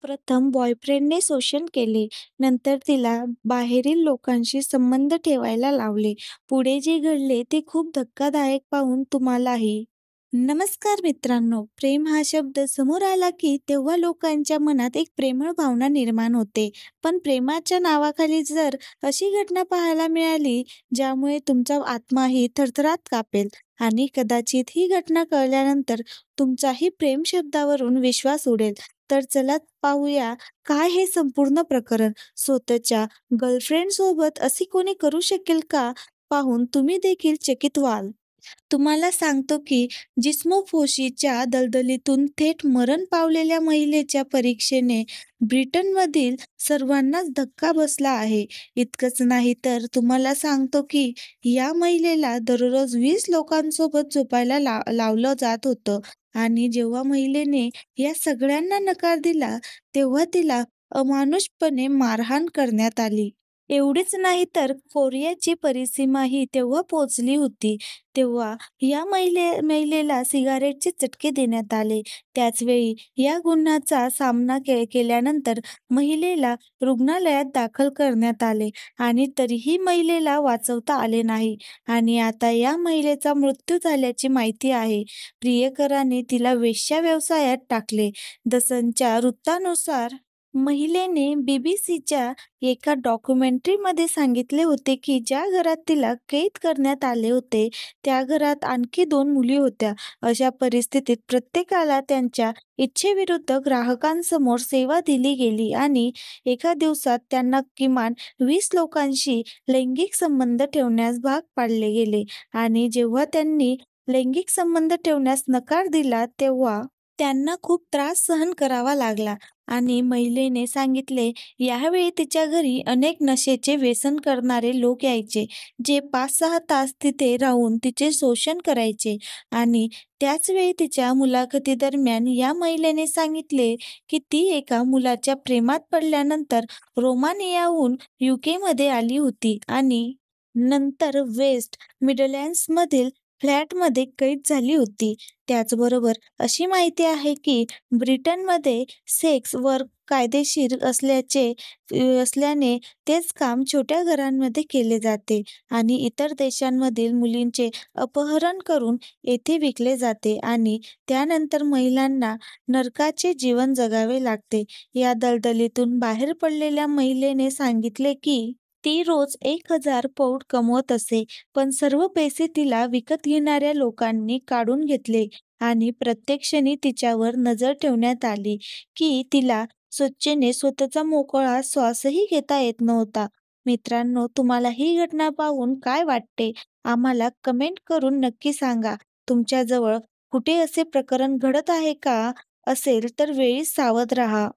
प्रथम बॉयफ्रेंडने शोषण केले, नंतर तिला बाहेरील लोकांशी संबंध ठेवायला लावले. पुढे जे घडले ते खूप धक्कादायक पाहून तुम्हालाही. नमस्कार मित्रांनो, प्रेम हा शब्द समोर आला की तेव्हा लोकांच्या मनात एक प्रेमळ भावना निर्माण होते. पण प्रेमाच्या नावाखाली जर अशी घटना पाहायला मिळाली, ज्यामुळे तुमचा आत्माही थरथरात कापेल आणि कदाचित ही घटना कळल्यानंतर तुमचाही प्रेम शब्दावरून विश्वास उडेल. तर चला पाहूया काय हे संपूर्ण प्रकरण. स्वतःच्या गर्लफ्रेंडसोबत असे कोणी करू शकेल का? पाहून तुम्ही देखील चकित व्हाल. तुम्हाला सांगतो की जिस्मोफोशीच्या दलदलीतून थेट मरण पावलेल्या महिलेच्या परीक्षेने ब्रिटनमधील सर्वांनाच धक्का बसला आहे. इतकंच नाही तर तुम्हाला सांगतो की या महिलेला दररोज 20 लोकांसोबत झोपायला लावलं जात होतं आणि जेव्हा महिलेने या सगळ्यांना नकार दिला, तेव्हा तिला अमानुषपणे मारहाण करण्यात आली. एवढेच नाही तर कोरियाची परिसीमाही तेव्हा पोहोचली होती. तेव्हा या महिलेला सिगारेटचे चटके देण्यात आले. त्याचवेळी या गुन्ह्याचा सामना केल्यानंतर महिलेला रुग्णालयात दाखल करण्यात आले आणि तरीही महिलेला वाचवता आले नाही आणि आता या महिलेचा मृत्यू झाल्याची माहिती आहे. प्रियकराने तिला वेश्या व्यवसायात टाकले. द सनच्या वृत्तानुसार महिलेने बीबीसीच्या एका डॉक्युमेंटरीमध्ये सांगितले होते की ज्या घरात तिला कैद करण्यात आले होते, त्या घरात आणखी 2 मुली होत्या. अशा परिस्थितीत प्रत्येकाला त्यांच्या इच्छेविरुद्ध ग्राहकांसमोर सेवा दिली गेली आणि एका दिवसात त्यांना किमान 20 लोकांशी लैंगिक संबंध ठेवण्यास भाग पाडले गेले आणि जेव्हा त्यांनी लैंगिक संबंध ठेवण्यास नकार दिला, तेव्हा त्यांना खूप त्रास सहन करावा लागला आणि महिलेने सांगितले, यावेळी तिच्या घरी अनेक नशेचे व्यसन करणारे लोक यायचे, जे 5-6 तास तिथे राहून तिचे शोषण करायचे आणि त्याचवेळी तिच्या मुलाखतीदरम्यान या महिलेने सांगितले की ती एका मुलाच्या प्रेमात पडल्यानंतर रोमानियाहून यूकेमध्ये आली होती आणि नंतर वेस्ट मिडलँड्समधील फ्लॅटमध्ये कैद झाली होती. त्याचबरोबर अशी माहिती आहे की ब्रिटनमध्ये सेक्स वर्क कायदेशीर असल्याने तेच काम छोट्या घरांमध्ये केले जाते आणि इतर देशांमधील मुलींचे अपहरण करून येथे विकले जाते आणि त्यानंतर महिलांना नरकाचे जीवन जगावे लागते. या दलदलीतून बाहेर पडलेल्या महिलेने सांगितले की ती रोज 1000 पौंड कमवत असे, पण सर्व पैसे तिला विकत घेणाऱ्या लोकांनी काढून घेतले आणि प्रत्येक क्षणी तिच्यावर नजर ठेवण्यात आली की तिला स्वेच्छेने स्वतःचा मोकळा श्वासही घेता येत नव्हता. मित्रांनो, तुम्हाला ही घटना पाहून काय वाटते? आम्हाला कमेंट करून नक्की सांगा. तुमच्याजवळ कुठे असे प्रकरण घडत आहे का? असेल तर वेळीच सावध राहा.